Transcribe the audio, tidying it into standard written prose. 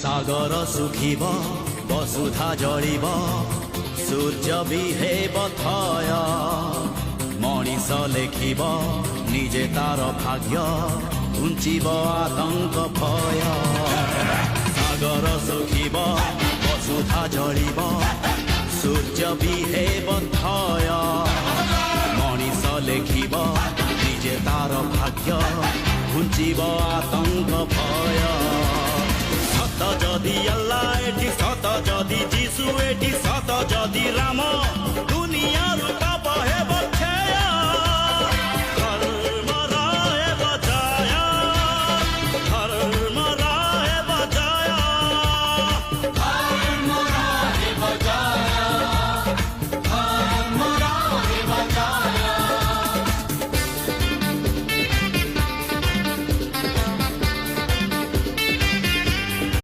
सागर सुखिब वसुधा जलिब सूर्य भी हेब थय मनीष लेखिब निजे तार भाग्य घुंचिब आतंक भय सागर सुखिब वसुधा जलिब सूर्य भी हेब थय मनीष लेखिब निजे तार भाग्य घुंचिब आतंक भय सत जदि अल्लाह एटी सत जदि जीशु एटी सत जदि राम दुनिया